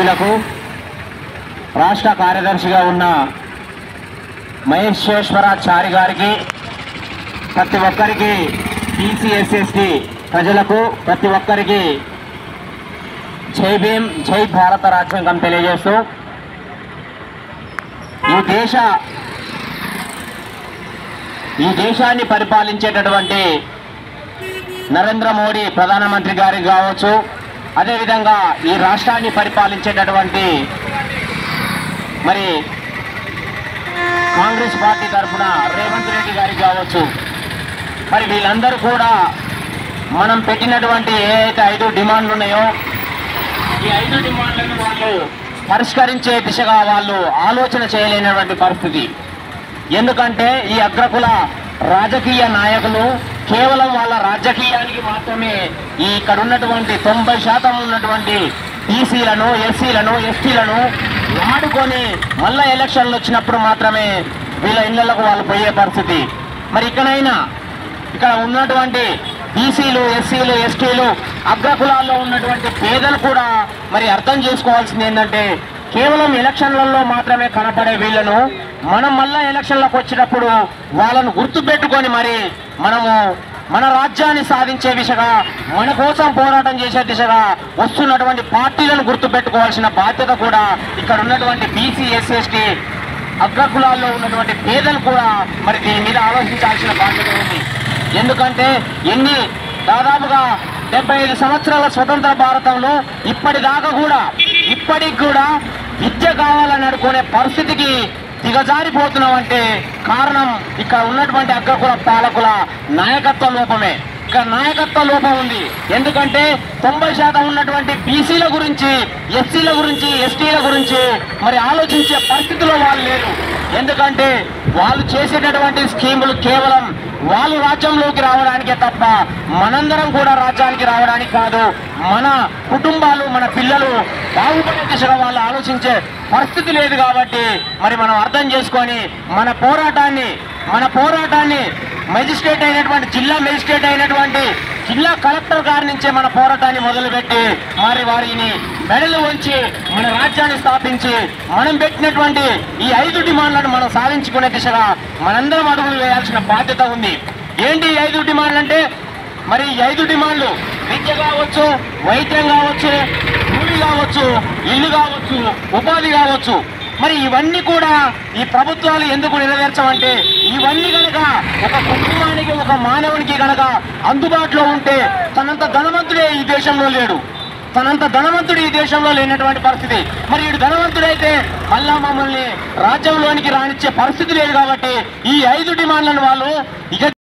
సభ్యులకు, రాష్ట్ర కార్యదర్శిగా ఉన్న మహేశ్వరాచారి గారికి, ప్రతి ఒక్కరికి, బీసీ ఎస్సీ ఎస్టీ ప్రజలకు ప్రతి ఒక్కరికి జై భీమ్, జై భారత రాజ్యాంగం తెలియజేస్తూ ఈ దేశాన్ని పరిపాలించేటటువంటి నరేంద్ర మోడీ ప్రధానమంత్రి గారికి కావచ్చు, అదేవిధంగా ఈ రాష్ట్రాన్ని పరిపాలించేటటువంటి మరి కాంగ్రెస్ పార్టీ తరఫున రేవంత్ రెడ్డి గారికి కావచ్చు, మరి వీళ్ళందరూ కూడా మనం పెట్టినటువంటి ఏదైతే 5 డిమాండ్లు ఉన్నాయో ఈ 5 డిమాండ్లను వాళ్ళు పరిష్కరించే దిశగా వాళ్ళు ఆలోచన చేయలేనటువంటి పరిస్థితి. ఎందుకంటే ఈ అగ్రకుల రాజకీయ నాయకులు కేవలం వాళ్ళ రాజకీయానికి మాత్రమే ఈ ఇక్కడ ఉన్నటువంటి 90% ఉన్నటువంటి బీసీలను, ఎస్సీలను, ఎస్టీలను వాడుకొని మళ్ళా ఎలక్షన్లు వచ్చినప్పుడు మాత్రమే వీళ్ళ ఇళ్లకు వాళ్ళు పోయే పరిస్థితి. మరి ఇక్కడ ఉన్నటువంటి బీసీలు, ఎస్సీలు, ఎస్టీలు, అగ్రకులాల్లో ఉన్నటువంటి పేదలు కూడా మరి అర్థం చేసుకోవాల్సింది ఏంటంటే కేవలం ఎలక్షన్లలో మాత్రమే కనపడే వీళ్ళను మనం మళ్ళా ఎలక్షన్లకు వచ్చినప్పుడు వాళ్ళను గుర్తుపెట్టుకొని మరి మనము మన రాజ్యాన్ని సాధించే దిశగా, మన కోసం పోరాటం చేసే దిశగా వస్తున్నటువంటి పార్టీలను గుర్తుపెట్టుకోవాల్సిన బాధ్యత కూడా ఇక్కడ ఉన్నటువంటి బీసీ, ఎస్సీ, ఎస్టీ అగ్రకులాల్లో ఉన్నటువంటి పేదలు కూడా మరి దీని మీద ఆలోచించాల్సిన బాధ్యత ఉంది. ఎందుకంటే దాదాపుగా 75 సంవత్సరాల స్వతంత్ర భారతంలో ఇప్పటికి కూడా విద్య కావాలని అనుకునే పరిస్థితికి దిగజారిపోతున్నామంటే కారణం ఇక్కడ ఉన్నటువంటి అగ్రకుల పాలకుల నాయకత్వ లోపమే. ఇక్కడ నాయకత్వ లోపం ఉంది. ఎందుకంటే 90% ఉన్నటువంటి బీసీల గురించి, ఎస్సీల గురించి, ఎస్టీల గురించి మరి ఆలోచించే పరిస్థితిలో వాళ్ళు లేరు. ఎందుకంటే వాళ్ళు చేసేటటువంటి స్కీములు కేవలం వాళ్ళు రాజ్యంలోకి రావడానికే తప్ప మనందరం కూడా రాజ్యానికి రావడానికి కాదు. మన కుటుంబాలు, మన పిల్లలు బాగుపడే దిశగా వాళ్ళు ఆలోచించే పరిస్థితి లేదు. కాబట్టి మరి మనం అర్థం చేసుకొని మన పోరాటాన్ని మెజిస్ట్రేట్ అయినటువంటి జిల్లా కలెక్టర్ గారి నుంచే మన పోరాటాన్ని మొదలుపెట్టి మరి వారిని మెడలు వంచి మన రాజ్యాన్ని స్థాపించి మనం పెట్టినటువంటి ఈ 5 డిమాండ్లను మనం సాధించుకునే దిశగా మనందరం అడుగులు వేయాల్సిన బాధ్యత ఉంది. ఏంటి ఈ 5 డిమాండ్లు అంటే మరి ఈ 5 డిమాండ్లు విద్య కావచ్చు, వైద్యం కావచ్చు, భూమి కావచ్చు, ఇల్లు కావచ్చు, ఉపాధి కావచ్చు. మరి ఇవన్నీ కూడా ఈ ప్రభుత్వాలు ఎందుకు నెరవేర్చమంటే ఇవన్నీ కనుక ఒక కుటుంబానికి, ఒక మానవునికి కనుక అందుబాటులో ఉంటే తనంత ధనవంతుడే ఈ దేశంలో లేడు. తనంత ధనవంతుడు ఈ దేశంలో లేనటువంటి పరిస్థితి. మరి వీడు ధనవంతుడైతే మళ్ళా మమ్మల్ని రాజ్యంలోనికి రానిచ్చే పరిస్థితి లేదు. కాబట్టి ఈ 5 డిమాండ్లను వాళ్ళు ఇక